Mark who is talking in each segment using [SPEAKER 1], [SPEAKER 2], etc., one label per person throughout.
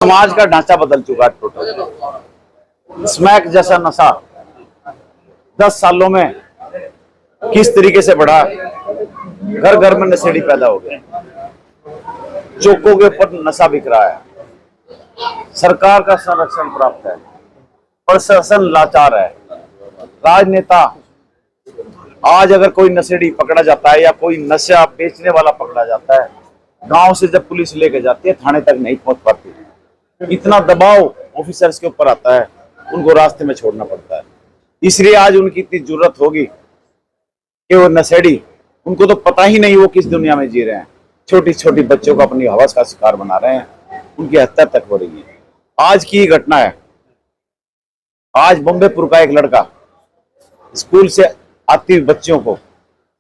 [SPEAKER 1] समाज का ढांचा बदल चुका है टोटल। स्मैक जैसा नशा 10 सालों में किस तरीके से बढ़ा, घर घर में नशेड़ी पैदा हो गए, चौकों के ऊपर नशा बिक रहा है, सरकार का संरक्षण प्राप्त है, प्रशासन लाचार है, राजनेता आज अगर कोई नशेड़ी पकड़ा जाता है या कोई नशा बेचने वाला पकड़ा जाता है, गांव से जब पुलिस लेके जाती है थाने तक नहीं पहुंच पाती। इतना दबाव ऑफिसर्स के ऊपर आता है, उनको रास्ते में छोड़ना पड़ता है। इसलिए आज उनकी इतनी जरूरत होगी कि वो नशेड़ी, उनको तो पता ही नहीं वो किस दुनिया में जी रहे हैं। छोटी छोटी बच्चों को अपनी हवस का शिकार बना रहे हैं, उनकी हत्या तक हो रही है। आज की घटना है, आज बम्बेपुर का एक लड़का स्कूल से आती हुई बच्चियों को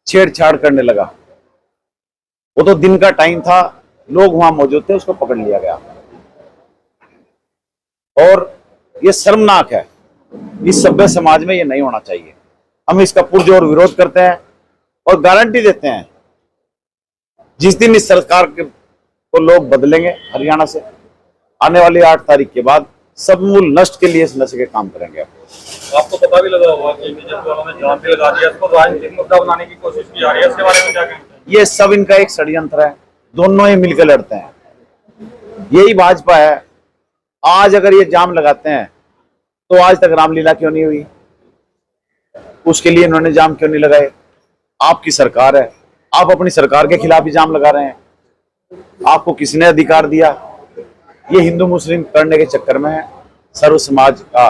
[SPEAKER 1] छेड़छाड़ करने लगा। वो तो दिन का टाइम था, लोग वहां मौजूद थे, उसको पकड़ लिया गया। और ये शर्मनाक है, इस सभ्य समाज में ये नहीं होना चाहिए। हम इसका पुरजोर विरोध करते हैं और गारंटी देते हैं जिस दिन इस सरकार को लोग बदलेंगे हरियाणा से, आने वाली 8 तारीख के बाद समूल नष्ट के लिए इस नशे के काम करेंगे।
[SPEAKER 2] आपको पता भी लगा होगा कि बीजेपी वालों ने जान पे लगा दिया, इसको राजनीतिक मुद्दा बनाने की कोशिश की जा रही है, इसके बारे में क्या कहते हैं?
[SPEAKER 1] ये सब इनका एक षड्यंत्र है, दोनों ही मिलकर लड़ते हैं। यही भाजपा है। आज अगर ये जाम लगाते हैं तो आज तक रामलीला क्यों नहीं हुई? उसके लिए इन्होंने जाम क्यों नहीं लगाए? आपकी सरकार है, आप अपनी सरकार के खिलाफ ही जाम लगा रहे हैं। आपको किसने अधिकार दिया? ये हिंदू मुस्लिम करने के चक्कर में है। सर्व समाज का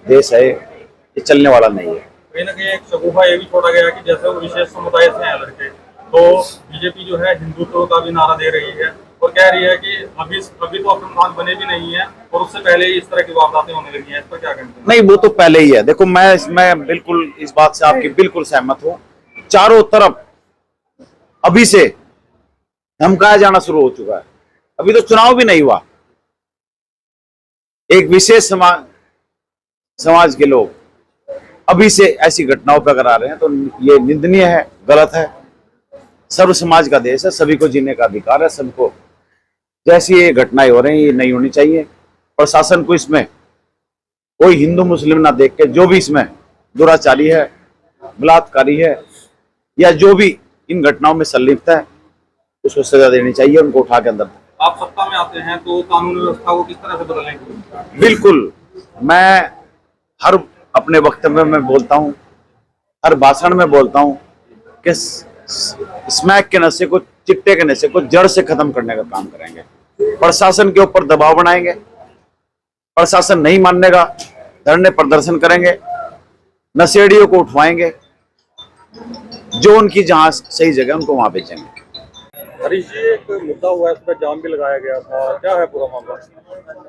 [SPEAKER 1] देश है, ये चलने वाला नहीं है।
[SPEAKER 2] कहीं ना कहीं एक शगुफा ये भी छोड़ा गया कि जैसे वो विशेष समुदाय से हैं लड़के, तो बीजेपी जो है हिंदुत्व का भी नारा दे रही है और कह रही है कि अभी तो अपने बने भी नहीं है और उससे पहले ही इस तरह की वारदातें होने लगी हैं। इस पर क्या कहते हैं?
[SPEAKER 1] नहीं, वो तो पहले ही है। देखो, मैं बिल्कुल इस बात से आपकी बिल्कुल सहमत हूँ। चारों तरफ अभी से धमकाया जाना शुरू हो चुका है। अभी तो चुनाव भी नहीं हुआ, एक विशेष समाज के लोग अभी से ऐसी घटनाओं पर अगर आ रहे हैं तो ये निंदनीय है, गलत है। सर्व समाज का देश है, सभी को जीने का अधिकार है। सबको जैसी ये घटनाएं हो रही हैं ये नहीं होनी चाहिए। प्रशासन को इसमें कोई हिंदू मुस्लिम ना देख के जो भी इसमें दुराचारी है, बलात्कारी है या जो भी इन घटनाओं में संलिप्त है उसको सजा देनी चाहिए, उनको उठा के अंदर।
[SPEAKER 2] आप सत्ता में आते हैं तो कानून व्यवस्था को किस तरह से बदलेंगे?
[SPEAKER 1] बिल्कुल, मैं हर अपने वक्तव्य में बोलता हूँ, हर भाषण में बोलता हूँ कि स्मैक के नशे को, चिट्टे के नशे को जड़ से खत्म करने का काम करेंगे। प्रशासन के ऊपर दबाव बनाएंगे, प्रशासन नहीं मानेगा, धरने प्रदर्शन करेंगे, नशेड़ियों को उठवाएंगे, जो उनकी जहां सही जगह उनको वहां बेचेंगे।
[SPEAKER 2] हरीश जी, एक मुद्दा हुआ है, इस पर जाम भी लगाया गया था, क्या है पूरा मामला?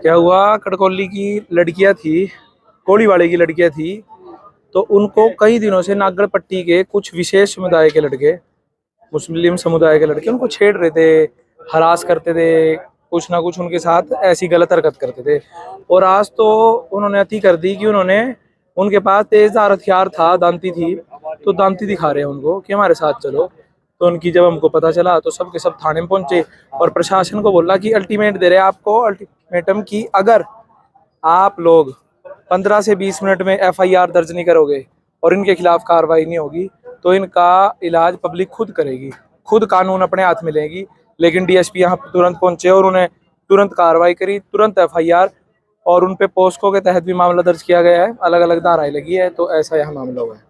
[SPEAKER 3] क्या हुआ, कड़कौली की लड़कियां थी, कोड़ीवाड़े की लड़कियां थी, तो उनको कई दिनों से नागड़ पट्टी के कुछ विशेष समुदाय के लड़के, मुस्लिम समुदाय के लड़के उनको छेड़ रहे थे, हरास करते थे, कुछ ना कुछ उनके साथ ऐसी गलत हरकत करते थे। और आज तो उन्होंने अति कर दी कि उन्होंने, उनके पास तेजधार हथियार था, दांती थी, तो दांती दिखा रहे हैं उनको कि हमारे साथ चलो। तो उनकी जब हमको पता चला तो सब के सब थाने में पहुंचे और प्रशासन को बोला कि अल्टीमेट दे रहे हैं आपको, अल्टीमेटम की अगर आप लोग 15 से 20 मिनट में FIR दर्ज नहीं करोगे और इनके खिलाफ कार्रवाई नहीं होगी तो इनका इलाज पब्लिक खुद करेगी, खुद कानून अपने हाथ में लेगी। लेकिन DSP यहाँ तुरंत पहुंचे और उन्हें तुरंत कार्रवाई करी, तुरंत FIR, और उन पे पोस्को के तहत भी मामला दर्ज किया गया है, अलग अलग धाराएं लगी है। तो ऐसा यहाँ मामला हुआ है।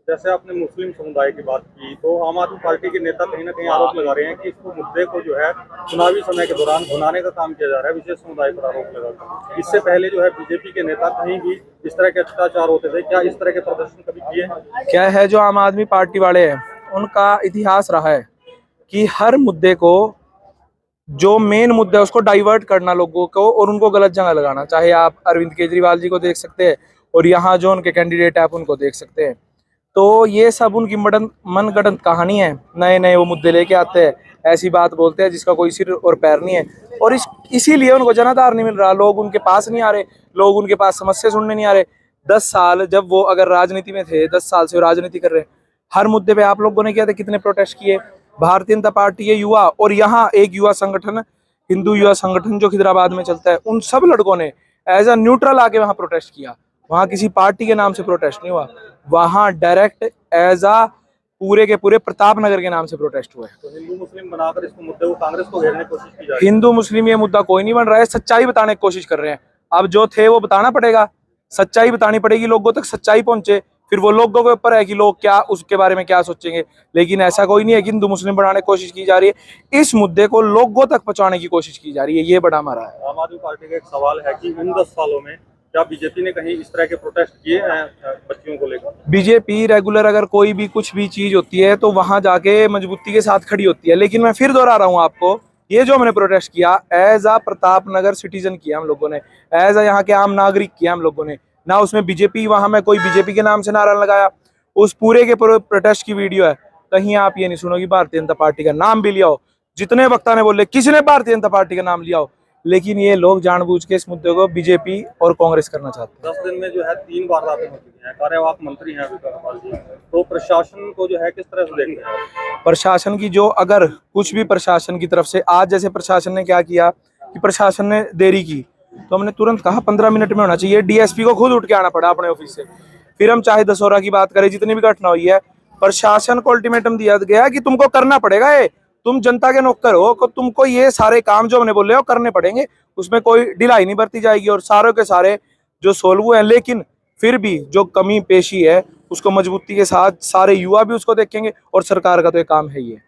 [SPEAKER 2] जैसे आपने मुस्लिम समुदाय की बात की, तो आम आदमी पार्टी के नेता कहीं ना कहीं आरोप लगा रहे हैं कि इसको मुद्दे को जो है चुनावी समय के दौरान भुनाने का काम किया जा रहा है, विशेष समुदाय पर आरोप लगा। इससे पहले जो है बीजेपी के नेता कहीं भी इस तरह के अत्याचार होते थे, क्या इस तरह के प्रदर्शन कभी किए हैं?
[SPEAKER 3] क्या है, जो आम आदमी पार्टी वाले हैं उनका इतिहास रहा है कि हर मुद्दे को, जो मेन मुद्दा है उसको डाइवर्ट करना लोगों को और उनको गलत जगह लगाना। चाहे आप अरविंद केजरीवाल जी को देख सकते हैं और यहाँ जो उनके कैंडिडेट है आप उनको देख सकते हैं। तो ये सब उनकी मनगढ़ंत कहानी है। नए नए वो मुद्दे लेके आते हैं, ऐसी बात बोलते हैं जिसका कोई सिर और पैर नहीं है, और इसीलिए उनको जनाधार नहीं मिल रहा। लोग उनके पास नहीं आ रहे, लोग उनके पास समस्या सुनने नहीं आ रहे। 10 साल जब वो अगर राजनीति में थे, 10 साल से वो राजनीति कर रहे हैं, हर मुद्दे पे आप लोगों ने किया था, कितने प्रोटेस्ट किए। भारतीय जनता पार्टी के युवा, और यहाँ एक युवा संगठन हिंदू युवा संगठन जो खिदराबाद में चलता है, उन सब लड़कों ने एज अ न्यूट्रल आके वहां प्रोटेस्ट किया। वहां किसी पार्टी के नाम से प्रोटेस्ट नहीं हुआ, वहां डायरेक्ट एज अ पूरे के पूरे प्रताप नगर के नाम से प्रोटेस्ट हुए।
[SPEAKER 2] तो हिंदू मुस्लिम बनाकर इसको मुद्दे को कांग्रेस को घेरने की कोशिश की जा रही है।
[SPEAKER 3] हिंदू मुस्लिम ये मुद्दा कोई नहीं बन रहा है, सच्चाई बताने की कोशिश कर रहे हैं। अब जो थे वो बताना पड़ेगा, सच्चाई बतानी पड़ेगी, लोगों तक सच्चाई पहुंचे, फिर वो लोगों के ऊपर है कि लोग क्या उसके बारे में क्या सोचेंगे। लेकिन ऐसा कोई नहीं है कि हिंदू मुस्लिम बनाने की कोशिश की जा रही है, इस मुद्दे को लोगों तक पहुंचाने की कोशिश की जा रही है, ये बड़ा हमारा है।
[SPEAKER 2] आम आदमी पार्टी का एक सवाल है कि इन 10 सालों में क्या बीजेपी ने कहीं इस तरह के प्रोटेस्ट किए हैं बच्चियों को लेकर?
[SPEAKER 3] बीजेपी रेगुलर अगर कोई भी कुछ भी चीज होती है तो वहां जाके मजबूती के साथ खड़ी होती है। लेकिन मैं फिर दोहरा रहा हूँ आपको, ये जो हमने प्रोटेस्ट किया एज आ प्रताप नगर सिटीजन किया हम लोगों ने, एज आ यहाँ के आम नागरिक किया हम लोगों ने, ना उसमें बीजेपी, वहां मैं कोई बीजेपी के नाम से नारा लगाया। उस पूरे के पूरे प्रोटेस्ट की वीडियो है, कहीं आप ये नहीं सुनोगे भारतीय जनता पार्टी का नाम भी लिया हो। जितने वक्ता ने बोले किसी ने भारतीय जनता पार्टी का नाम लिया हो, लेकिन ये लोग जानबूझ के इस मुद्दे को बीजेपी और कांग्रेस करना चाहते हैं।
[SPEAKER 2] 10 दिन में जो है 3 वारदातें हो चुकी हैं, कार्यवाहक मंत्री हैं अभी कर्मपाल जी, तो प्रशासन को जो है किस तरह से देखते हैं?
[SPEAKER 3] प्रशासन की जो अगर कुछ भी प्रशासन की तरफ से, आज जैसे प्रशासन ने क्या किया कि प्रशासन ने देरी की तो हमने तुरंत कहा 15 मिनट में होना चाहिए। डीएसपी को खुद उठ के आना पड़ा अपने ऑफिस से। फिर हम चाहे दशहरा की बात करें, जितनी भी घटना हुई है, प्रशासन को अल्टीमेटम दिया गया कि तुमको करना पड़ेगा, ये तुम जनता के नौकर हो, को तुमको ये सारे काम जो हमने बोले वो करने पड़ेंगे, उसमें कोई ढिलाई नहीं बरती जाएगी और सारों के सारे जो सोल्व हुए हैं। लेकिन फिर भी जो कमी पेशी है उसको मजबूती के साथ सारे युवा भी उसको देखेंगे और सरकार का तो ये काम है ही है।